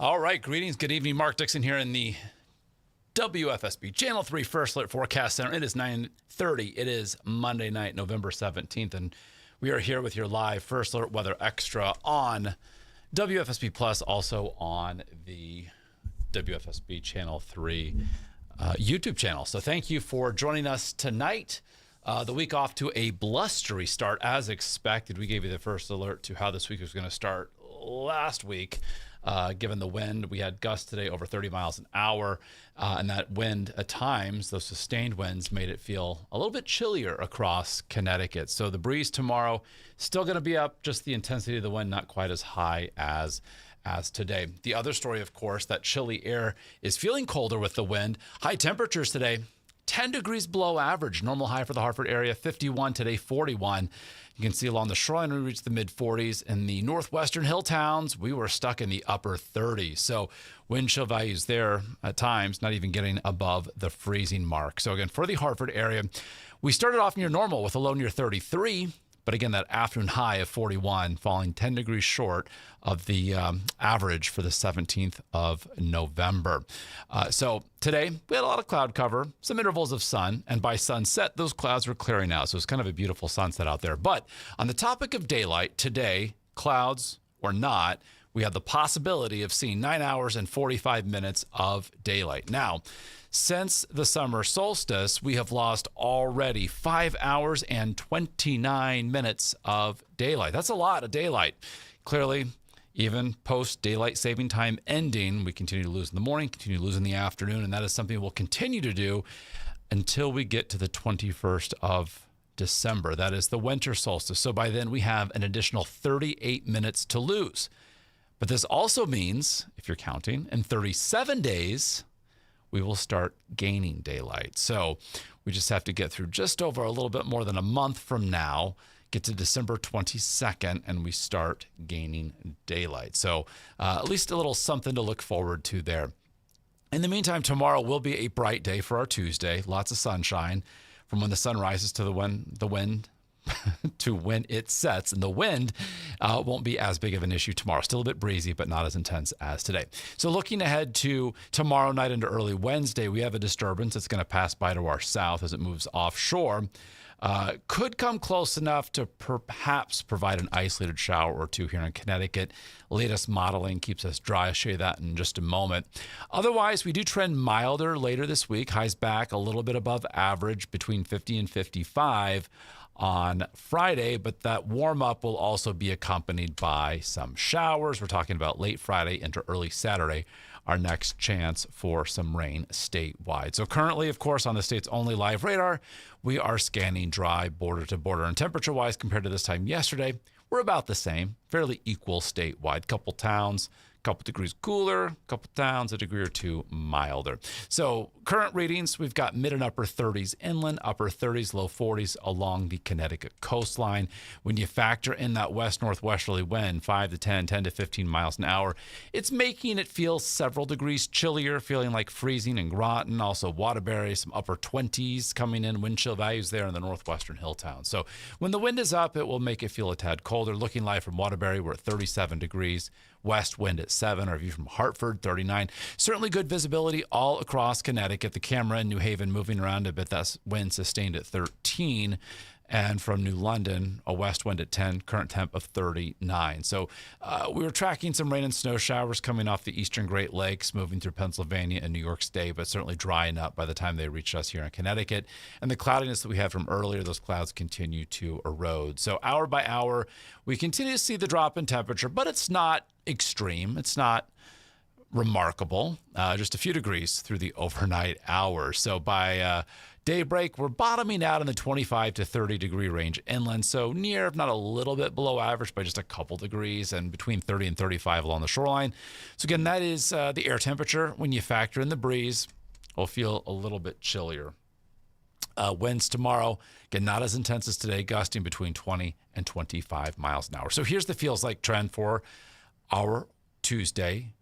All right, greetings. Good evening. Mark Dixon here in the WFSB Channel 3 First Alert Forecast Center. It is 9:30. It is Monday night, November 17th, and we are here with your live First Alert Weather Extra on WFSB Plus, also on the WFSB Channel 3 YouTube channel. So thank you for joining us tonight. The week off to a blustery start as expected. We gave you the first alert to how this week was going to start last week. Given the wind, we had gusts today over 30 miles an hour, and that wind at times, those sustained winds, made it feel a little bit chillier across Connecticut. So the breeze tomorrow still going to be up, just the intensity of the wind not quite as high as today. The other story, of course, that chilly air is feeling colder with the wind. High temperatures today, 10 degrees below average. Normal high for the Hartford area, 51 today, 41. You can see along the shoreline, we reached the mid-40s. In the northwestern hill towns, we were stuck in the upper 30s. So wind chill values there at times not even getting above the freezing mark. So again, for the Hartford area, we started off near normal with a low near 33. But again, that afternoon high of 41, falling 10 degrees short of the average for the 17th of November. So today, we had a lot of cloud cover, some intervals of sun, and by sunset, those clouds were clearing out. So it's kind of a beautiful sunset out there. But on the topic of daylight, today, clouds or not, we have the possibility of seeing 9 hours and 45 minutes of daylight. Now, since the summer solstice, we have lost already 5 hours and 29 minutes of daylight. That's a lot of daylight. Clearly, even post-daylight saving time ending, we continue to lose in the morning, continue to lose in the afternoon, and that is something we'll continue to do until we get to the 21st of December. That is the winter solstice. So by then, we have an additional 38 minutes to lose. But this also means, if you're counting, in 37 days, we will start gaining daylight. So we just have to get through just over a little bit more than a month from now, get to December 22nd, and we start gaining daylight. So at least a little something to look forward to there. In the meantime, tomorrow will be a bright day for our Tuesday. Lots of sunshine from when the sun rises to the wind to when it sets, and the wind won't be as big of an issue tomorrow. Still a bit breezy, but not as intense as today. So looking ahead to tomorrow night into early Wednesday, we have a disturbance that's going to pass by to our south as it moves offshore. Could come close enough to perhaps provide an isolated shower or two here in Connecticut. Latest modeling keeps us dry. I'll show you that in just a moment. Otherwise, we do trend milder later this week. Highs back a little bit above average, between 50 and 55 on Friday, but that warm up will also be accompanied by some showers. We're talking about late Friday into early Saturday, our next chance for some rain statewide. So currently, of course, on the state's only live radar, we are scanning dry border to border. And temperature wise, compared to this time yesterday, we're about the same, fairly equal statewide. Couple towns, couple degrees cooler, couple towns, a degree or two milder. So current readings, we've got mid and upper 30s inland, upper 30s, low 40s along the Connecticut coastline. When you factor in that west-northwesterly wind, 5 to 10, 10 to 15 miles an hour, it's making it feel several degrees chillier, feeling like freezing in Groton, also Waterbury, some upper 20s coming in, wind chill values there in the northwestern hill towns. So when the wind is up, it will make it feel a tad colder. Looking live from Waterbury, we're at 37 degrees. West wind at 7. Our view from Hartford, 39. Certainly good visibility all across Connecticut. The camera in New Haven moving around a bit. That's wind sustained at 13. And from New London, a west wind at 10, current temp of 39. So we were tracking some rain and snow showers coming off the eastern Great Lakes, moving through Pennsylvania and New York State, but certainly drying up by the time they reached us here in Connecticut. And the cloudiness that we had from earlier, those clouds continue to erode. So hour by hour, we continue to see the drop in temperature, but it's not extreme. It's not remarkable, just a few degrees through the overnight hours. So by daybreak, we're bottoming out in the 25 to 30 degree range inland, so near, if not a little bit below average by just a couple degrees, and between 30 and 35 along the shoreline. So again, that is the air temperature. When you factor in the breeze, we'll feel a little bit chillier. Winds tomorrow, again, not as intense as today, gusting between 20 and 25 miles an hour. So here's the feels like trend for our Tuesday.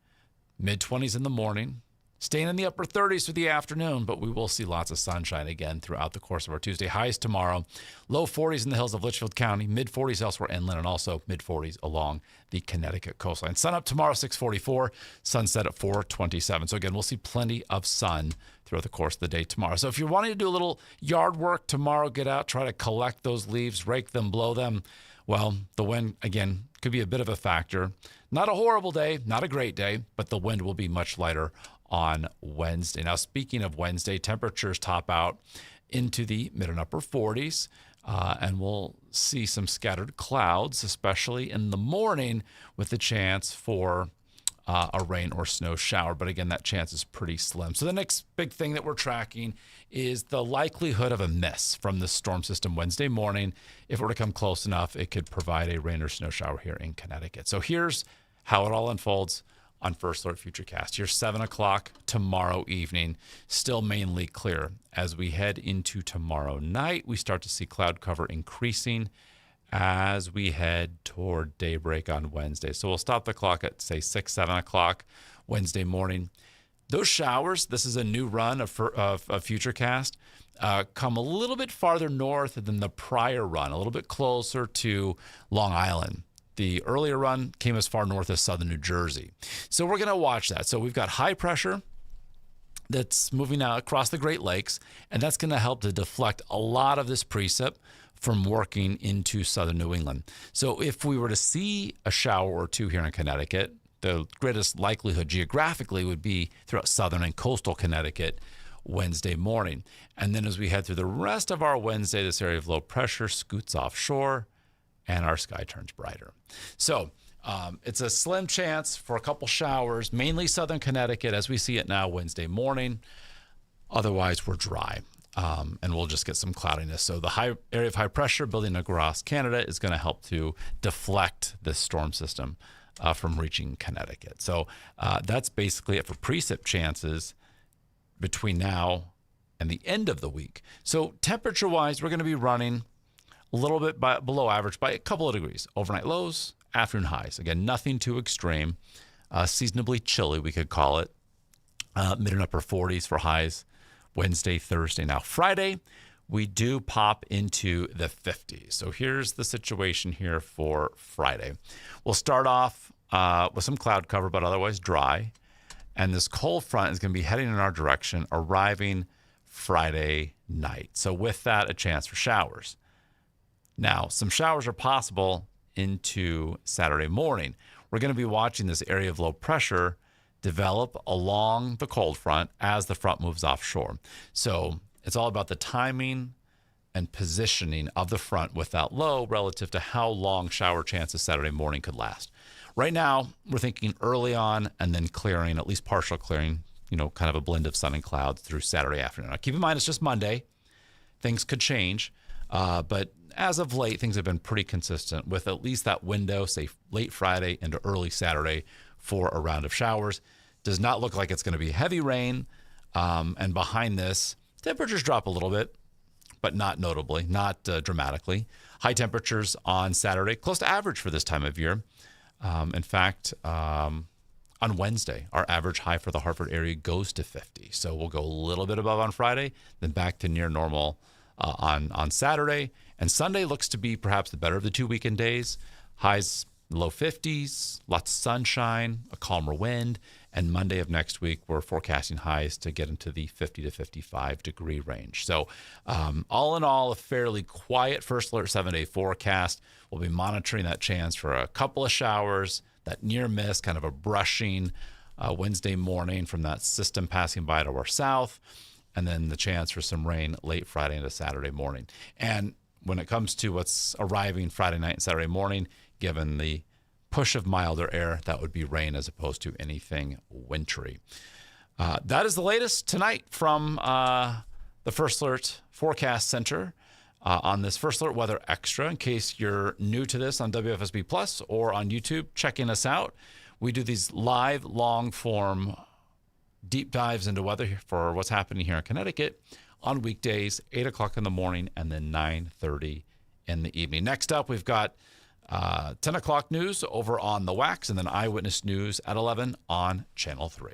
Mid-20s in the morning, Staying in the upper 30s for the afternoon, but we will see lots of sunshine again throughout the course of our Tuesday. Highs tomorrow, low 40s in the hills of Litchfield County, mid 40s elsewhere inland, and also mid 40s along the Connecticut coastline. Sun up tomorrow, 6:44, sunset at 4:27. So again, we'll see plenty of sun throughout the course of the day tomorrow. So if you're wanting to do a little yard work tomorrow, get out, try to collect those leaves, rake them, blow them. Well, the wind, again, could be a bit of a factor. Not a horrible day, not a great day, but the wind will be much lighter on Wednesday. Now, speaking of Wednesday, temperatures top out into the mid and upper 40s, and we'll see some scattered clouds, especially in the morning, with the chance for a rain or snow shower. But again, that chance is pretty slim. So the next big thing that we're tracking is the likelihood of a miss from the storm system Wednesday morning. If it were to come close enough, it could provide a rain or snow shower here in Connecticut. So here's how it all unfolds on First Alert Futurecast. Here's 7 o'clock tomorrow evening, still mainly clear. As we head into tomorrow night, we start to see cloud cover increasing as we head toward daybreak on Wednesday. So we'll stop the clock at, say, 6, 7 o'clock Wednesday morning. Those showers, this is a new run of Futurecast, come a little bit farther north than the prior run, a little bit closer to Long Island. The earlier run came as far north as southern New Jersey. So we're going to watch that. So we've got high pressure that's moving out across the Great Lakes, and that's going to help to deflect a lot of this precip from working into southern New England. So if we were to see a shower or two here in Connecticut, the greatest likelihood geographically would be throughout southern and coastal Connecticut Wednesday morning. And then as we head through the rest of our Wednesday, this area of low pressure scoots offshore, and our sky turns brighter. So it's a slim chance for a couple showers, mainly southern Connecticut as we see it now Wednesday morning. Otherwise, we're dry, and we'll just get some cloudiness. So the high area of high pressure building across Canada is going to help to deflect this storm system from reaching Connecticut. So that's basically it for precip chances between now and the end of the week. So temperature-wise, we're going to be running a little bit below average by a couple of degrees. Overnight lows, afternoon highs. Again, nothing too extreme. Seasonably chilly, we could call it. Mid and upper 40s for highs Wednesday, Thursday. Now, Friday, we do pop into the 50s. So here's the situation here for Friday. We'll start off with some cloud cover, but otherwise dry. And this cold front is going to be heading in our direction, arriving Friday night. So with that, a chance for showers. Now, some showers are possible into Saturday morning. We're going to be watching this area of low pressure develop along the cold front as the front moves offshore. So it's all about the timing and positioning of the front with that low relative to how long shower chances Saturday morning could last. Right now, we're thinking early on and then clearing, at least partial clearing, kind of a blend of sun and clouds through Saturday afternoon. Now, keep in mind, it's just Monday. Things could change, but as of late, things have been pretty consistent with at least that window, say late Friday into early Saturday for a round of showers. Does not look like it's going to be heavy rain. And behind this, temperatures drop a little bit, but not notably, not dramatically. High temperatures on Saturday, close to average for this time of year. In fact, on Wednesday, our average high for the Hartford area goes to 50. So we'll go a little bit above on Friday, then back to near normal on Saturday. And Sunday looks to be perhaps the better of the 2 weekend days. Highs low 50s, lots of sunshine, a calmer wind. And Monday of next week, we're forecasting highs to get into the 50 to 55 degree range. So all in all, a fairly quiet First Alert 7-day forecast. We'll be monitoring that chance for a couple of showers, that near miss, kind of a brushing Wednesday morning from that system passing by to our south, and then the chance for some rain late Friday into Saturday morning. And when it comes to what's arriving Friday night and Saturday morning, given the push of milder air, that would be rain as opposed to anything wintry. That is the latest tonight from the First Alert Forecast Center on this First Alert Weather Extra. In case you're new to this on WFSB Plus or on YouTube, checking us out. We do these live, long-form deep dives into weather for what's happening here in Connecticut on weekdays, 8 o'clock in the morning and then 9:30 in the evening. Next up, we've got 10 o'clock news over on the Wax, and then Eyewitness News at 11 on Channel 3.